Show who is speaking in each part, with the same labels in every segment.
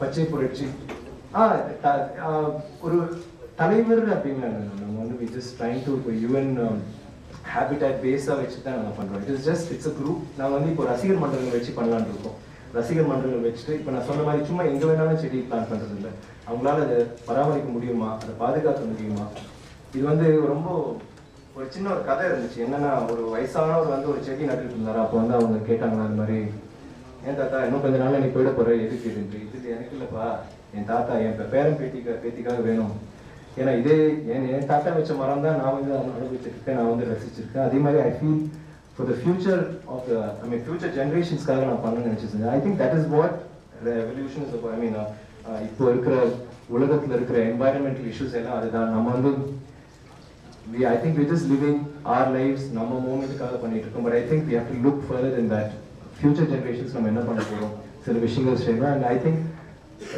Speaker 1: பச்சை புரட்சி ஒரு தலைவர் அப்படின்னா நம்ம வந்து we just trying to UN habitat பேஸா வச்சு தான் நாங்கள் பண்றோம். It's a group. நாங்கள் வந்து இப்போ ரசிகர் மன்றங்கள் வச்சு பண்ணலான்னு இருக்கோம். ரசிகர் மன்றங்கள் வச்சுட்டு இப்போ நான் சொன்ன மாதிரி சும்மா எங்க வேணாலும் செடி பிளான் பண்றது இல்லை. அவங்களால அதை பராமரிக்க முடியுமா, அதை பாதுகாக்க முடியுமா? இது வந்து ரொம்ப ஒரு சின்ன ஒரு கதை இருந்துச்சு. என்னன்னா ஒரு வயசானவர் வந்து ஒரு செடி நட்டுட்டு இருந்தாரு. அப்போ வந்து அவங்க கேட்டாங்களா அந்த மாதிரி, ஏன் தாத்தா இன்னும் கொஞ்ச நாள் நீ போயிட போற, எதுக்கு இது எனக்கு இல்லப்பா, என் தாத்தா என் பேரன் பேத்திக்காக வேணும். ஏன்னா இதே என் தாத்தா வச்ச மரம் தான் நான் வந்து அனுபவிச்சிருக்கேன், நான் வந்து ரசிச்சிருக்கேன். அதே மாதிரி I feel for the future of the future ஜென்ரேஷன்ஸ்க்காக நான் பண்ண நினைச்சிருந்தேன். I think that is what revolution is. I mean இப்போ இருக்கிற உலகத்தில் இருக்கிற என்வாயரன்மெண்டல் இஷ்யூஸ் எல்லாம் அதுதான். நம்ம வந்து I think we're just living our lives நம்ம மூமெண்ட்டுக்காக பண்ணிட்டு இருக்கோம். But I think we have to look further than that. Future generations நம்ம என்ன பண்ண போறோம், சில விஷயங்கள் செய்யணும். And I think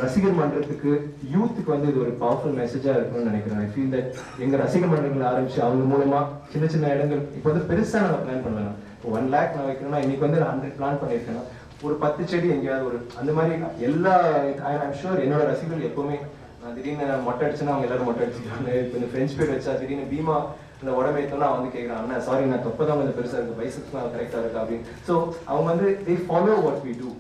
Speaker 1: ரசிகர் மன்றத்துக்கு யூத்துக்கு வந்து இது ஒரு பவர்ஃபுல் மெசேஜா இருக்கணும்னு நினைக்கிறேன். ஐ ஃபீல் தட் எங்க ரசிகர் மன்றங்கள் ஆரம்பிச்சு அவங்க மூலமா சின்ன சின்ன இடங்கள் இப்போ வந்து பெருசா நம்ம பிளான் பண்ணலாம். இப்போ 1 lakh நான் வைக்கணும்னா இன்னைக்கு வந்து 100 பிளான் பண்ணியிருக்கேன்னா ஒரு 10 செடி எங்கேயாவது ஒரு அந்த மாதிரி எல்லா ஐம் ஷூர் என்னோட ரசிகர்கள் எப்பவுமே திடீர்னு மொட்டை அடிச்சுன்னா அவங்க எல்லாரும் மொட்டை அடிச்சுக்கிறாங்க. இப்போ இந்த ஃப்ரெஞ்ச் பேர் வச்சா திடீர்னு பீமா இந்த உடம்பு ஏற்றோம்னா அவன் வந்து கேட்குறான், அண்ணா சாரி நான் தொப்பதான் கொஞ்சம் பெருசா இருக்கு, பைசெப்ஸ்லாம் கரெக்டா இருக்கா அப்படின்னு. ஸோ அவங்க வந்து they follow what we do.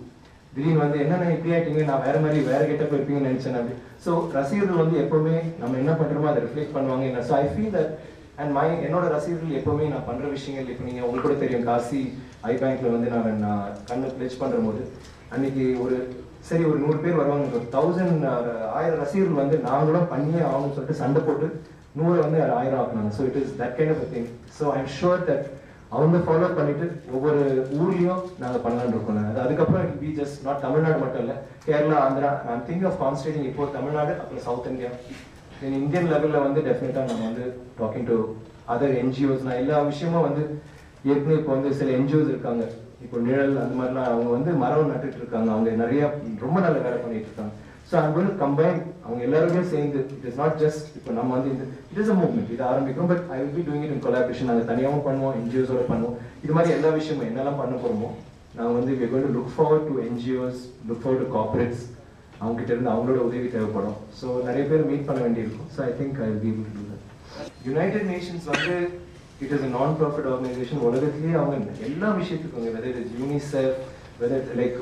Speaker 1: திடீர்னு வந்து என்னென்ன இப்படி ஆயிட்டீங்க, நான் வேற மாதிரி வேற கெட்டப் இருப்பீங்கன்னு நினைச்சேன் அப்படி. ஸோ ரசிகர்கள் வந்து எப்பவுமே நம்ம என்ன பண்றோமோ அதை ரிஃப்ளெக்ட் பண்ணுவாங்க. என்ன so I feel that and என்னோட ரசிகர்கள் எப்பவுமே நான் பண்ற விஷயங்கள் இப்போ நீங்க உங்களுக்கு கூட தெரியும், காசி ஐ பேங்க்ல வந்து நான் கண்ணு பிளெச் பண்ற போது அன்னைக்கு ஒரு சரி ஒரு 100 பேர் வருவாங்க, 1000 ரசிகர்கள் வந்து நாங்களும் பண்ணியே ஆகணும்னு சொல்லிட்டு சண்டை போட்டு 100 வந்து 1000 ஆக்குனாங்க. So it is that kind of thing. So I am sure that அவங்க ஃபாலோ பண்ணிட்டு ஒவ்வொரு ஊர்லயும் நாங்க பண்ணலான்னு இருக்கோம். அதுக்கப்புறம் it be just not Tamil Nadu மட்டும் இல்லை, கேரளா, ஆந்திரா. நான் திங்க் ஆஃப் கான்சன்ட்ரேட்டிங் இப்போ தமிழ்நாடு அப்புறம் சவுத் இந்தியா. இந்தியன் லெவல்ல வந்து டெஃபினட்டா நம்ம வந்து டாக்கிங் டு அதர் என்ஜிஓஸ். நான் எல்லா விஷயமும் வந்து ஏற்கனவே இப்போ வந்து சில என்ஜிஓஸ் இருக்காங்க, இப்போ நிழல் அந்த மாதிரிலாம் அவங்க வந்து மரம் நட்டுட்டு இருக்காங்க. அவங்க நிறைய ரொம்ப நல்ல வேலை பண்ணிட்டு இருக்காங்க. So I'm going to combine அவங்க எல்லாருமே சேர்ந்து. இட் இஸ் நாட் ஜஸ்ட் இப்போ நம்ம வந்து இட் இஸ் அ மூவ்மெண்ட், இது ஆரம்பிக்கும். But I will be doing it in collaboration. நாங்கள் தனியாகவும் பண்ணுவோம், என்ஜிஓஸோட பண்ணுவோம். இது மாதிரி எல்லா விஷயமும் என்னெல்லாம் பண்ண போகிறோமோ நாங்கள் வந்து we are going to look forward to NGOs, look forward to corporates. அவங்க கிட்ட இருந்து அவங்களோட உதவி தேவைப்படும். ஸோ நிறைய பேர் மீட் பண்ண வேண்டியிருக்கும். So I think I will be able to do that. United Nations வந்து it is a non-profit organization. உலகத்திலேயே அவங்க எல்லா விஷயத்துக்கும் whether it is UNICEF, whether like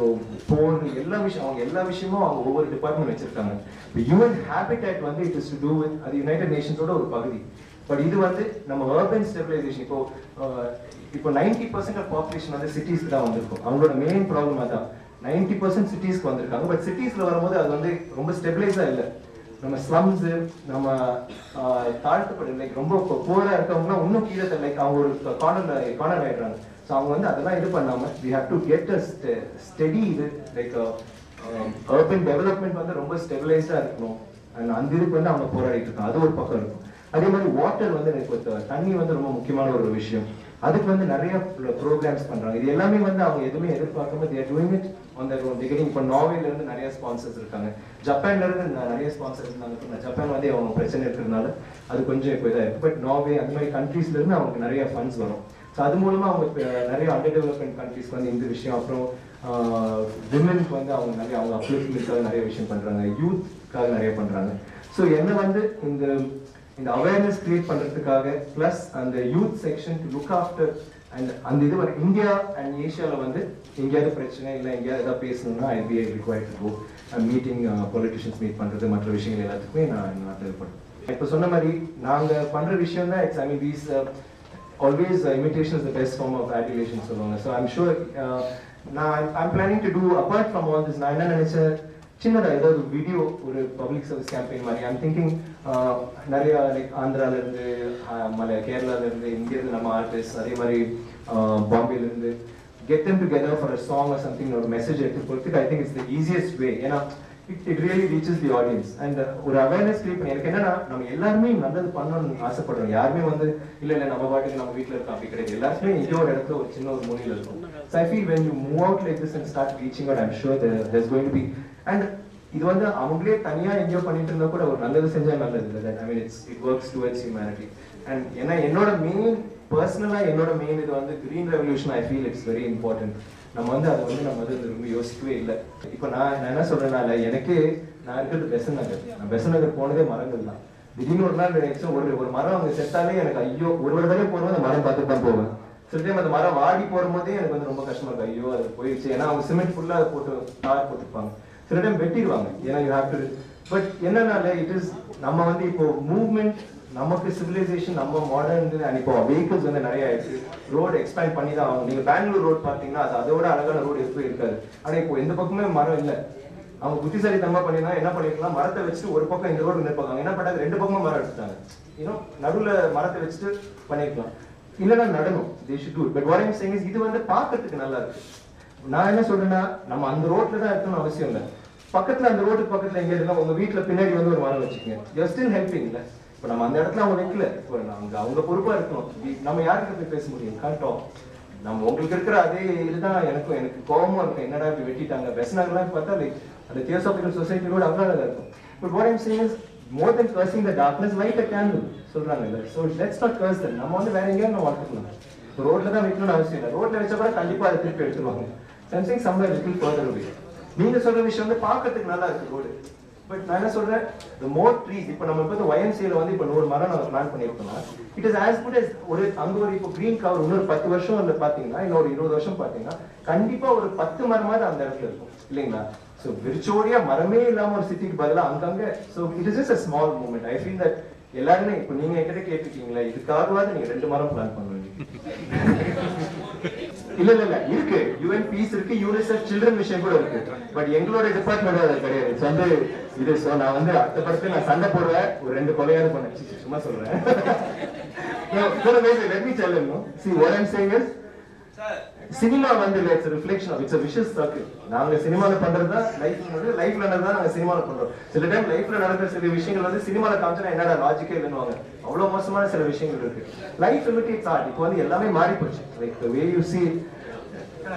Speaker 1: போர், எல்லா விஷயம் அவங்க எல்லா விஷயமும் அவங்க ஒவ்வொரு டிபார்ட்மெண்ட் வச்சிருக்காங்க. இப்போ UN Habitat வந்து it is to do with அது யுனைடெட் நேஷன்ஸோட ஒரு பகுதி. பட் இது வந்து நம்ம அர்பன் ஸ்டெபிலைசேஷன். இப்போ 90% ஆஃப் பாப்புலேஷன் வந்து சிட்டிஸ்க்கு தான் வந்திருக்கும். அவங்களோட மெயின் ப்ராப்ளம் அதான். 90% சிட்டிஸ்க்கு வந்திருக்காங்க. பட் சிட்டிஸ்ல வரும்போது அது வந்து ரொம்ப ஸ்டெபிலைஸா இல்லை. நம்ம ஸ்லம்ஸ், நம்ம தாழ்த்தப்படும் லைக் ரொம்ப போரா இருக்கவங்கன்னா இன்னும் கீழே லைக் அவங்க ஒரு கார்னர் ஆயிடுறாங்க. ஸோ அவங்க வந்து அதெல்லாம் இது பண்ணாம we have to get a steady இது லைக் urban development வந்து ரொம்ப ஸ்டெபிலைஸா இருக்கணும். அண்ட் அந்த இதுக்கு வந்து அவங்க போராடிட்டு இருக்காங்க. அது ஒரு பக்கம் இருக்கும். அதே மாதிரி வாட்டர் வந்து எனக்கு தண்ணி வந்து ரொம்ப முக்கியமான ஒரு விஷயம். அதுக்கு வந்து நிறைய ப்ரோக்ராம்ஸ் பண்றாங்க. இது எல்லாமே வந்து அவங்க எதுவுமே எதிர்பார்க்காம they are doing it on their own. இப்போ நார்வேல இருந்து நிறைய ஸ்பான்சர்ஸ் இருக்காங்க, ஜப்பான்ல இருந்து நிறைய ஸ்பான்சர்ஸ் இருந்தாங்க. ஜப்பான் வந்து அவங்க பிரச்சனை இருக்கிறதுனால அது கொஞ்சம் இப்போ இதாக இருக்கு. பட் நார்வே அந்த மாதிரி கண்ட்ரீஸ்ல இருந்து அவங்களுக்கு நிறைய ஃபண்ட்ஸ் வரும். ஸோ அது மூலமா அவங்க நிறைய அண்டர் டெவலப்மெண்ட் கண்ட்ரீஸ்க்கு வந்து இந்த விஷயம், அப்புறம் விமென்க்கு வந்து அவங்க நிறைய அவங்க அப்ளிஃப்ட்மெண்ட்காக நிறைய விஷயம் பண்றாங்க, யூத்க்காக நிறைய பண்றாங்க. ஸோ என்ன வந்து இந்த அவேர்னஸ் கிரியேட் பண்றதுக்காக பிளஸ் அந்த youth section to look after and அந்த இது இந்தியா அண்ட் ஏஷியால வந்து எங்கேயாவது பிரச்சனை இல்லை எங்கேயாவது ஏதாவது பேசணும்னா I be required to go meeting, politicians meet பண்றது, மற்ற விஷயங்கள் எல்லாத்துக்குமே நான் தேவைப்படும். இப்போ சொன்ன மாதிரி நாங்க பண்ற விஷயம் தான் it's I mean these always imitation is the best form of adulation சொல்லுவாங்க. So I'm sure I'm planning to do apart from all this. நான் என்ன நினைச்சேன், சின்னதா ஏதாவது வீடியோ ஒரு பப்ளிக் சர்வீஸ் கேம்பெயின் மாதிரி ஐம் திங்கிங். நிறைய லைக் ஆந்திரால இருந்து கேரளால இருந்து இங்க இருந்து நம்ம ஆர்டிஸ்ட், அதே மாதிரி பாம்பேல இருந்து get them together for a song or something or a message எடுத்து போறதுக்கு I think it's the easiest way. ஏன்னா it really reaches the audience and ஒரு அவேர்னஸ் கிரியேட் பண்ணி. எனக்கு என்னன்னா நம்ம எல்லாருமே நல்லது பண்ணணும்னு ஆசைப்படுறோம். யாருமே வந்து இல்ல நம்ம பாட்டுக்கு நம்ம வீட்டுல இருக்கோம் அப்படி கிடையாது. எல்லாருமே எங்கேயோ ஒரு இடத்துல ஒரு சின்ன ஒரு மூலையில இருக்கும். So I feel when you move out like this and start reaching out, I'm sure there's going to be and இது வந்து அவங்களே தனியா எங்கேயோ பண்ணிட்டு இருந்தா கூட ஒரு நல்லது செஞ்சா நல்லது. I mean it works towards humanity. And ஏன்னா என்னோட மெயின் பர்சனலா என்னோட மெயின் இது வந்து green revolution. I feel it's very important. நம்ம வந்து அதை வந்து நம்ம வந்து ரொம்ப யோசிக்கவே இல்லை. இப்போ நான் என்ன சொல்றேன்னால எனக்கே நான் இருக்கிறது பெசன் நகர். நான் பெசன் நகர் போனதே மரங்கள் தான். திடீர்னு ஒரு நாள் ஒரு மரம் அங்கே செத்தாலே எனக்கு ஐயோ, ஒரு தடவை போகும்போது அந்த மரம் பார்த்துட்டு தான் போவேன். சில டைம் அந்த மரம் வாடி போகும்போதே எனக்கு வந்து ரொம்ப கஷ்டமா இருக்கு, ஐயோ அது போயிடுச்சு. ஏன்னா அவங்க சிமெண்ட் ஃபுல்லா அதை போட்டு தார் போட்டுருப்பாங்க. சில டைம் வெட்டிடுவாங்க, ஏன்னா யூ ஹேவ் டு. பட் என்னன்னால இட் இஸ் நம்ம வந்து இப்போ மூவ்மெண்ட், நமக்கு சிவிலைசேஷன், நம்ம மாடர்ன் இப்போ வெஹிக்கிள்ஸ் வந்து நிறைய ஆயிடுச்சு. ரோடு எக்ஸ்பேண்ட் பண்ணி தான் ஆகும். நீங்க பெங்களூர் ரோடு பார்த்தீங்கன்னா அது அதோட அழகான ரோடு எப்பவும் இருக்காது. ஆனா இப்போ எந்த பக்கமே மரம் இல்லை. அவங்க புத்திசாலித்தனமா பண்ணினா என்ன பண்ணிருக்கலாம், மரத்தை வச்சுட்டு ஒரு பக்கம் இந்த ரோடு நிற்பாங்க. என்ன பண்ணாங்க, 2 பக்கமும் மரம் எடுத்துட்டாங்க. இன்னும் நடுவுல மரத்தை வச்சுட்டு பண்ணிருக்கலாம். இல்லைன்னா நடணும், they should do it. But what I'm saying is இது வந்து பார்க்கறதுக்கு நல்லா இருக்கு. நான் என்ன சொல்றேன்னா, நம்ம அந்த ரோட்ல தான் இருக்கணும்னு அவசியம் இல்லை. பக்கத்துல அந்த ரோட்டுக்கு பக்கத்துல எங்க இருந்தா உங்க வீட்டுல பின்னாடி வந்து ஒரு மரம் வச்சுக்கோங்க. you're still helping இல்ல. இப்போ நம்ம அந்த இடத்துல அவங்க வைக்கல, இப்போ அவங்க பொறுப்பா இருக்கணும். நம்ம யாருக்கு போய் பேச முடியும், can't talk. நம்ம உங்களுக்கு இருக்கிற அதே இதுதான் எனக்கு கோபமும் இருக்கும். என்னடா இப்படி வெட்டிட்டாங்க. பெசனாகலாம் பார்த்தா லைக் அந்த தியோசாபிக்கல் சொசைட்டி ரோடு அவ்வளோ அழகா இருக்கும். But what I'm saying is more than cursing the darkness, light a candle சொல்றாங்கல்ல. so let's not curse them. நம்ம வந்து வேற எங்கேயும் நம்ம வளர்த்துக்கலாம். ரோட்ல தான் வைக்கணும்னு அவசியம் இல்லை. ரோட்ல வச்சா கூட கண்டிப்பா அதை திருப்பி எடுத்துருவாங்க. I'm saying somewhere little further away. நீங்க சொல்ற விஷயம் வந்து பார்க்கறதுக்கு நல்லா இருக்கு ரோடு. பட் நான் என்ன சொல்றேன், the more trees, இப்போ நம்ம இப்போ YMCAல வந்து இப்போ 100 மரம் நம்ம plan பண்ணிருக்கோம்னா it is as good as ஒரு அங்க ஒரு இப்போ கிரீன் கவர் இன்னொரு 10 வருஷம் வந்து பாத்தீங்கன்னா, இன்னொரு 20 வருஷம் பாத்தீங்கன்னா கண்டிப்பா ஒரு 10 மரமாவது அந்த இடத்துல இருக்கும் இல்லைங்களா? ஸோ விர்ச்சுவலியா மரமே இல்லாம ஒரு சிட்டிக்கு பதிலாக அங்கங்க. So it is just a small movement. I feel that எல்லாருமே இப்போ நீங்க என்கிட்ட கேட்டுட்டீங்களா, இதுக்காகவாது நீங்க 2 மரம் பிளான் பண்ணுவீங்க. இல்ல இருக்கு, யுஎன் பீஸ் இருக்கு, யூனிசெஃப் சில்ட்ரன் விஷயம் கூட இருக்கு. பட் எங்களோட டிபார்ட்மெண்ட் அது கிடையாது. வந்து இது நான் வந்து அடுத்த படத்துல நான் சண்டை போடுவேன், ஒரு 2 கொலையாவது பண்ண சும்மா சொல்றேன். Let me tell you, see what I'm saying is cinema வந்து it's a reflection of, it's a vicious circle. நாங்க சினிமால பண்றதா லைஃப்ல நடந்தா நாங்க சினிமால பண்றோம். சில டைம் லைஃப்ல நடக்கிற சில விஷயங்கள் வந்து சினிமால காமிச்சா என்னடா லாஜிக்கே இல்லைன்னுவாங்க. அவ்வளவு மோசமான சில விஷயங்கள் இருக்கு. Life imitates art. இப்போ வந்து எல்லாமே மாறி போச்சு. Like the way you see,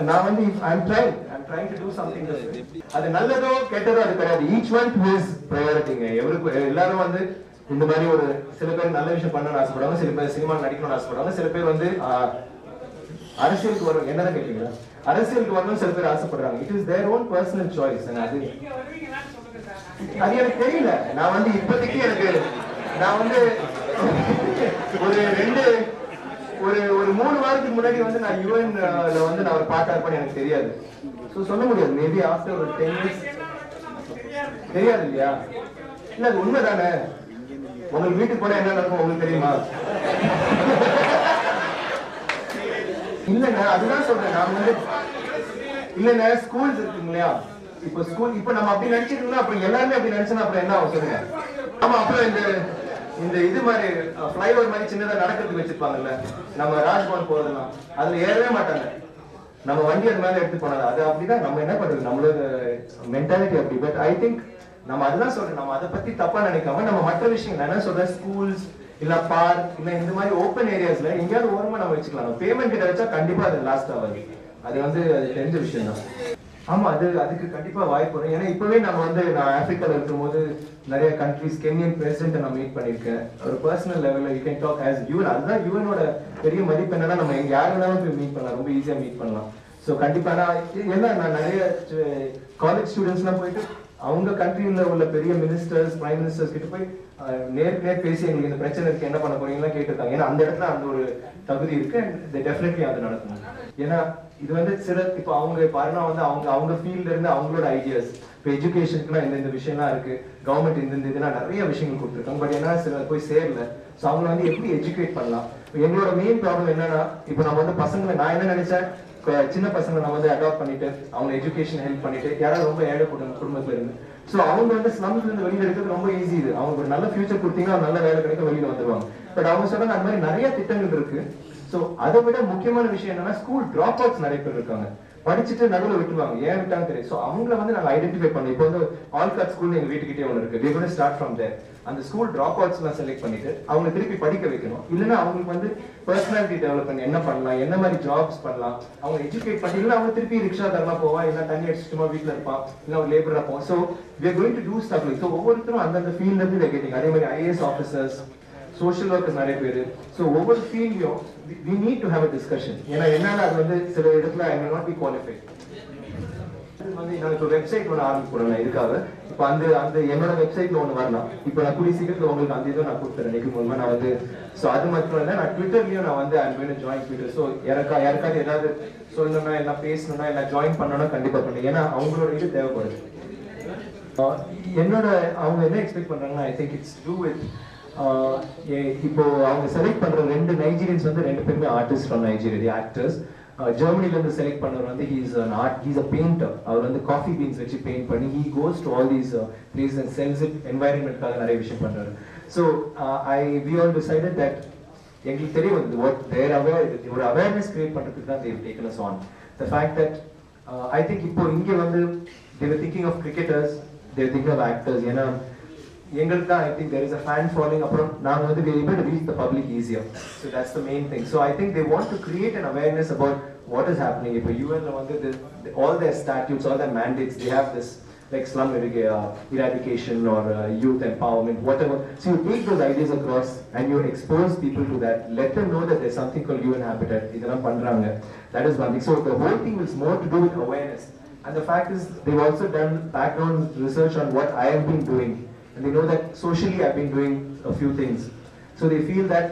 Speaker 1: நான் வந்து I'm trying to do something different. அது நல்லதோ கெட்டதோ அது கிடையாது. each one to his priority. எல்லாரும் வந்து இந்த மாதிரி ஒரு சில பேர் நல்ல விஷயம் பண்ணணும்னு ஆசைப்படுவாங்க, சில பேர் சினிமா நடிக்கணும்னு ஆசைப்படுவாங்க, சில பேர் வந்து அரசியலுக்கு வரும். என்ன கேட்டீங்களா, அரசியலுக்கு வரணும்னு சில பேர் ஆசைப்படுறாங்க. It is their own personal choice. அது எனக்கு தெரியல. நான் வந்து இப்போதைக்கு நான் வந்து ஒரு 3 வாரத்துக்கு முன்னாடி வந்து நான் யுஎன்ல வந்து நான் ஒரு பாட்டா இருப்பேன்னு எனக்கு தெரியாது. ஸோ சொல்ல முடியாது. மேபி ஆஃப்டர் ஒரு 10 years தெரியாது இல்லையா? இல்ல அது உண்மைதானே. உங்களுக்கு வீட்டுக்கு போனா என்ன நடக்கும் உங்களுக்கு தெரியுமா? இல்லங்க, அதுதான் சொல்றேன். நான் வந்து இல்லங்க, ஸ்கூல்ஸ் இருக்குங்க இல்லையா? இப்போ நம்ம அப்படி நினைச்சிருந்தோம்னா அப்புறம் எல்லாருமே அப்படி நினைச்சோம்னா அப்புறம் என்ன ஆகும் சொல்லுங்க? ஆமா, அப்புறம் இந்த இது மாதிரி ஃபிளைஓவர் மாதிரி சின்னதா நடக்கிறதுக்கு வச்சிருப்பாங்கல்ல, நம்ம ராஜ்பவன் போறதுலாம் அதுல ஏறவே மாட்டாங்க. நம்ம வண்டி அது மேல எடுத்து போனது அது அப்படிதான். நம்ம என்ன பண்றது, நம்மளோட மென்டாலிட்டி அப்படி. பட் ஐ திங்க் நம்ம அதுதான் சொல்றேன், நம்ம அதை பத்தி தப்பா நினைக்காம நம்ம மற்ற விஷயம் நான் என்ன சொல்றேன், ஸ்கூல்ஸ் இல்ல பார்க் இல்ல இந்த மாதிரி ஓப்பன் ஏரியாஸ்ல எங்கேயாவது ஓரமா நம்ம வச்சுக்கலாம். பேமெண்ட் கிட்ட வச்சா கண்டிப்பா அது லாஸ்ட் ஆகாது. அது வந்து அது தெரிஞ்ச விஷயம் தான். ஆமா, அதுக்கு கண்டிப்பா வாய்ப்பு வரும். ஏன்னா இப்பவே நம்ம வந்து நான் ஆப்பிரிக்கால இருக்கும்போது நிறைய கண்ட்ரிஸ், கென்யன் பிரசிடென்ட் நான் மீட் பண்ணிருக்கேன். ஒரு பர்சனல் லெவல்ல you can talk as UN. அதுதான் யூஎனோட பெரிய மதிப்பு என்னன்னா, நம்ம எங்க யாரு வேணாலும் போய் மீட் பண்ணலாம், ரொம்ப ஈஸியா மீட் பண்ணலாம். ஸோ கண்டிப்பா நான் நிறைய காலேஜ் ஸ்டூடெண்ட்ஸ் எல்லாம் போயிட்டு அவங்க கண்ட்ரியில உள்ள பெரிய மினிஸ்டர்ஸ், பிரைம் மினிஸ்டர்ஸ் கிட்ட போய் நேருக்கு நேர் பேசி எங்களுக்கு இந்த பிரச்சனை இருக்கு என்ன பண்ண போறீங்களா கேட்டிருக்காங்க. ஏன்னா அந்த இடத்துல அந்த ஒரு தகுதி இருக்கு. அண்ட் டெஃபினெட்லி அது நடக்கும். ஏன்னா இது வந்து சில இப்போ அவங்க பாருன்னா வந்து அவங்க ஃபீல்ட்ல இருந்து அவங்களோட ஐடியாஸ், இப்போ எஜுகேஷனுக்குலாம் இந்த விஷயம்லாம் இருக்கு, கவர்மெண்ட் இந்த இதெல்லாம் நிறைய விஷயங்கள் கொடுத்துருக்காங்க. பட் ஏன்னா சில போய் சேரல. ஸோ அவங்களை வந்து எப்படி எஜுகேட் பண்ணலாம். எங்களோட மெயின் ப்ராப்ளம் என்னன்னா, இப்போ நம்ம வந்து பசங்களை நான் என்ன நினைச்சேன், சின்ன பசங்களை நம்ம வந்து அடாப்ட் பண்ணிட்டு அவங்க எஜுகேஷன் ஹெல்ப் பண்ணிட்டு யாராவது ரொம்ப ஏழை குடும்பத்துல இருந்து, ஸோ அவங்க வந்து ஸ்லம்ஸ்ல இருந்து வெளியில இருக்கிறது ரொம்ப ஈஸி. இது அவங்க ஒரு நல்ல ஃபியூச்சர் கொடுத்தீங்கன்னா நல்ல வேலை கிடைக்க வெளியில வந்துருவாங்க. பட் அவங்க சொல்றாங்க அந்த மாதிரி நிறைய திட்டங்கள் இருக்கு. ஸோ அதை விட முக்கியமான விஷயம் என்னன்னா, ஸ்கூல் டிராப் அவுட்ஸ் நிறைய பேர் இருக்காங்க. படிச்சுட்டு நடுவில் விட்டுருவாங்க, ஏன் விட்டாங்க தெரியும். ஸோ அவங்களை வந்து நாங்கள் ஐடென்டிஃபை பண்ணோம். இப்போ வந்து ஆல்காட் ஸ்கூல் எங்க வீட்டுக்கிட்டே ஒன்று இருக்கு. we are going to start from there. அந்த ஸ்கூல் டிராப் அவுட்ஸ் எல்லாம் செலக்ட் பண்ணிட்டு அவங்க திருப்பி படிக்க வைக்கணும். இல்லைன்னா அவங்களுக்கு வந்து பர்சனாலிட்டி டெவலப் பண்ணி என்ன பண்ணலாம், என்ன மாதிரி ஜாப்ஸ் பண்ணலாம், அவங்க எஜுகேட் பண்ணிட்டு அவங்க திருப்பி ரிக்ஷா தரலாம் போவான், இல்லை தண்ணி அடிச்சுட்டுமா வீட்டில் இருப்பான், இல்லை ஒரு லேபரா போவான். So we are going to do stuff like. So ஒவ்வொருத்தரும் அந்தந்த ஃபீல்ட்ல இருந்து கேட்டிங்க. அதே மாதிரி ஐஏஎஸ் ஆஃபீஸர்ஸ், social workers நிறைய பேர். So over field we need to have a discussion. ஏன்னா என்னால அது வந்து சில இடத்துல I may not be qualified. வந்து நான் இப்போ வெப்சைட் ஒன்று ஆரம்பிக்கிறேன் இதுக்காக. இப்போ அந்த என்னோட வெப்சைட்ல ஒன்று வரலாம். இப்போ நான் கூடிய சீக்கிரத்தில் உங்களுக்கு அந்த இதை நான் கொடுத்துறேன் நெக்கு மூலமா நான் வந்து. ஸோ அது மட்டும் இல்லை, நான் ட்விட்டர்லயும் நான் வந்து I'm going to join Twitter. So யாருக்காவது ஏதாவது சொல்லணும்னா என்ன பேசணும்னா என்ன ஜாயின் பண்ணணும்னா கண்டிப்பா பண்ணுங்க. ஏன்னா அவங்களோட இது தேவைப்படுது. என்னோட அவங்க என்ன எக்ஸ்பெக்ட் பண்றாங்கன்னா I think it's to do with அவங்க செலக்ட் பண்ற 2 நைஜீரியன்ஸ் வந்து 2 பேருமே ஆர்டிஸ்ட் ஃப்ரம் நைஜீரியா, ஆக்டர்ஸ். ஜெர்மனில இருந்து செலக்ட் பண்ணவர் வந்து ஹீஸ் அ பெயிண்டர். அவர் வந்து காஃபி பீன்ஸ் வச்சு பெயிண்ட் பண்ணி he goes to all these places and sells it environmentக்காக நிறைய விஷயம் பண்றாரு. So we all decided that எங்களுக்கு தெரியும் வந்து what their ஒரு awareness create பண்றதுக்கு தான் they've taken us on. The fact that I think இப்போ இங்க வந்து they were thinking of cricketers, they were thinking of actors. ஏன்னா எங்களுக்கு தான் I think there is a fan following. அப்புறம் நாங்க வந்து we are able to reach the public easier. So that's the main thing. So I think they want to create an awareness about what is happening. இப்போ UN வந்து all their statutes, all their mandates, they have this like slum eradication or youth empowerment, whatever. So you take those ideas across and you expose people to that. Let them know that there's something called UN Habitat. இதெல்லாம் பண்றாங்க. That is one thing. So the whole thing is more to do with awareness. And the fact is they've also done background research on what I have been doing. And they know that socially I've been doing a few things. So they feel that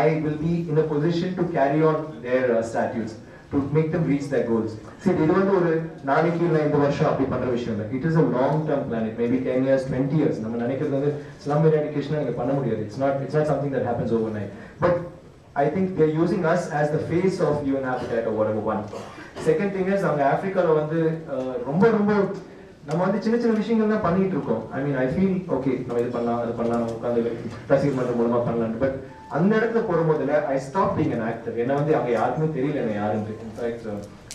Speaker 1: I will be in a position to carry on their statutes, to make them reach their goals. See, இது வந்து ஒரு நாளைக்கு இல்லை இந்த வருஷம் அப்படி பண்ற விஷயம் இல்லை. It is a long term plan. It may be 10 years, 20 years. நம்ம நினைக்கிறது வந்து slum eradication நீங்க பண்ண முடியாது. It's not something that happens overnight. But I think they're using us as the face of UN Habitat or whatever one. Second thing is அவங்க ஆப்பிரிக்கால வந்து ரொம்ப நம்ம வந்து சின்ன சின்ன விஷயங்கள் தான் பண்ணிட்டு இருக்கோம். ஐ மீன் ஐ ஃபீல் ஓகே நம்ம இது பண்ணலாம் அது பண்ணலாம் நம்ம உட்காந்து ரசிகர் மன்றம் மூலமா பண்ணலாம். பட் அந்த இடத்துல போடும்போதுல I stop being an actor. என்ன வந்து அவங்க யாருக்குமே தெரியல என்ன யாருன்னு. இன்ஃபேக்ட்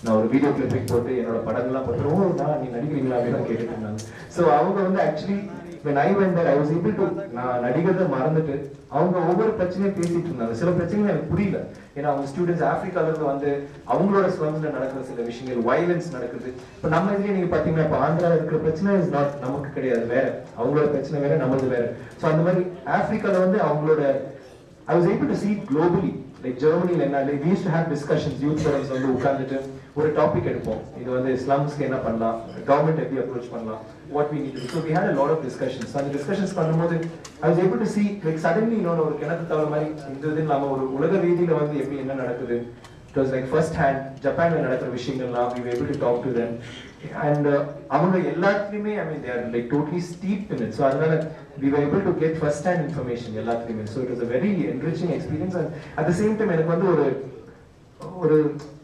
Speaker 1: நான் ஒரு வீடியோ கிளிப்பிங் போட்டு என்னோட படங்கள்லாம் போட்டு நீ நடிக்கிறீங்களா அப்படின்னு கேட்டுட்டு இருந்தாங்க. ஸோ அவங்க வந்து actually when I went there I was able to நான் நடிகரை மறந்துட்டு அவங்க ஒவ்வொரு பிரச்சனையும் பேசிட்டு இருந்தாங்க. சில பிரச்சனைகள் எனக்கு புரியல. ஏன்னா அவங்க ஸ்டூடெண்ட்ஸ் ஆப்பிரிக்கால இருந்து வந்து அவங்களோட ஸ்லம்ஸ்ல நடக்கிற சில விஷயங்கள், வயலன்ஸ் நடக்குது. இப்போ நம்ம இதுலயே நீங்க பாத்தீங்கன்னா இப்போ ஆந்திரால இருக்கிற பிரச்சனை இஸ் நாட் நமக்கு கிடையாது, வேற அவங்களோட பிரச்சனை வேற, நமது வேற. ஸோ அந்த மாதிரி ஆப்பிரிக்கால வந்து அவங்களோட I was able to see it globally. Like Germany என்ன we used to have discussions, youth forums வந்து உட்கார்ந்துட்டு ஒரு டாபிக் எடுப்போம். இது வந்து ஸ்லம்ஸ்க்கு என்ன பண்ணலாம், கவர்மெண்ட் எப்படி அப்ரோச் பண்ணலாம், what we need to do. So we had a lot of discussions. So அந்த டிஸ்கஷன்ஸ் பண்ணும்போது I was able to see like suddenly இன்னொரு ஒரு கிணத்து தவளை மாதிரி இந்த இது இல்லாம ஒரு உலக ரீதியில வந்து எப்படி என்ன நடக்குது. It was like first hand ஜப்பான்ல நடக்கிற விஷயங்கள்லாம் we were able to talk to them. And அவங்க எல்லாத்துலயுமே I mean they are like totally steeped in it. So அதனால we were able to get first hand information எல்லாத்துலயுமே. So it was a very enriching experience. And at the same time எனக்கு வந்து ஒரு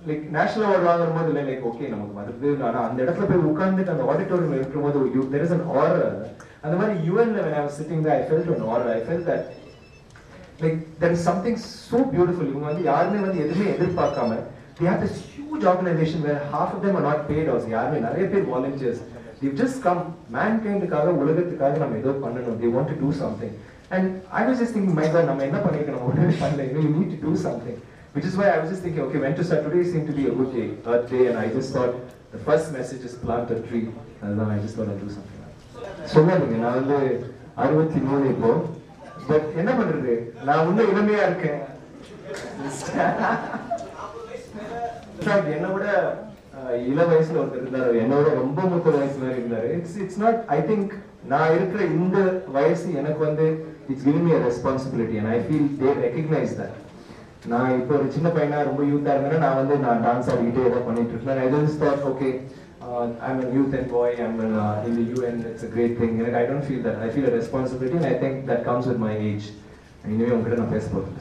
Speaker 1: like national award வாங்குற போது இல்லை like okay நமக்கு வருது, ஆனால் அந்த இடத்துல போய் உட்கார்ந்துட்டு அந்த ஆடிட்டோரியம் இருக்கும்போது there is an aura. அந்த மாதிரி UN when I was sitting there I felt an aura. I felt that like there is something so beautiful. இவங்க வந்து யாருமே வந்து எதுவுமே எதிர்பார்க்காம they have this huge organization where half of them are not paid also. யாருமே நிறைய பேர் volunteers. They've just come mankindக்காக உலகத்துக்காக நம்ம ஏதோ பண்ணணும். They want to do something. And I was just thinking, my God, நம்ம என்ன பண்ணிருக்கோம், நம்ம ஒண்ணுமே பண்ணல. You need to do something. Which is why I was just thinking, okay, when to start? Today seemed to be a good day, Earth Day, and I just thought the first message is plant a tree. And then I just thought I'd do something. சொன்னாங்க நான் வந்து 63 இப்போ. But என்ன பண்றது, நான் இன்னும் இளமையா இருக்கேன். என்ன விட இள வயசுல ஒருத்தர் இருந்தாரு, என்னோட ரொம்ப மூத்த வயசுல இருந்தாரு. இட்ஸ் நாட் ஐ திங்க் நான் இருக்கிற இந்த வயசு எனக்கு வந்து it's giving me a responsibility and I feel they recognize that. நான் இப்போ ஒரு சின்ன பையனா ரொம்ப யூத்தா இருந்தேன்னா நான் டான்ஸ் ஆடிக்கிட்டே ஏதோ பண்ணிட்டு இருக்கேன். I just thought okay, I'm a youth and boy, I'm in the UN, it's a great thing. I don't feel that. I feel a responsibility and I think that comes with my age. இனிமே உங்ககிட்ட நான் பேச போறேன்.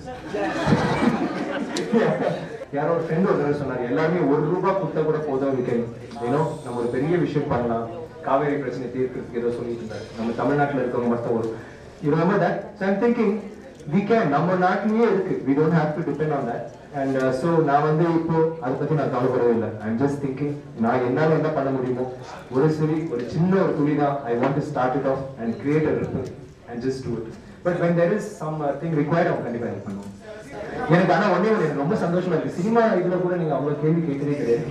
Speaker 1: யாரோ ஒரு friend ஒரு சொன்னாரு, எல்லாருமே ₹1 கொடுத்தா கூட போதும், நம்ம ஒரு பெரிய விஷயம் பண்ணலாம், காவேரி பிரச்சனை தீர்க்கிறதுக்கு ஏதோ சொல்லிட்டு இருந்தாரு. நம்ம தமிழ்நாட்டில் இருக்கவங்க மட்டும் you remember that? So I'm thinking we can, நம்ம நாட்டிலேயே இருக்கு, we don't have to depend on that. And so நான் வந்து இப்போ அதை பத்தி நான் கவலைப்படவே இல்லை. I'm just thinking நான் என்னால என்ன பண்ண முடியுமோ ஒரு சின்ன ஒரு துளி தான். I want to start it off and create a ripple and just do it. But when there is some thing required, அவன் கண்டிப்பா ஹெல்ப் பண்ணுவோம். எனக்கு ஆனா ஒண்ணே எனக்கு ரொம்ப சந்தோஷமா இருக்கு, சினிமா இதுல கூட நீங்க அவ்வளவு கேள்வி கேட்கவே கிடையாது.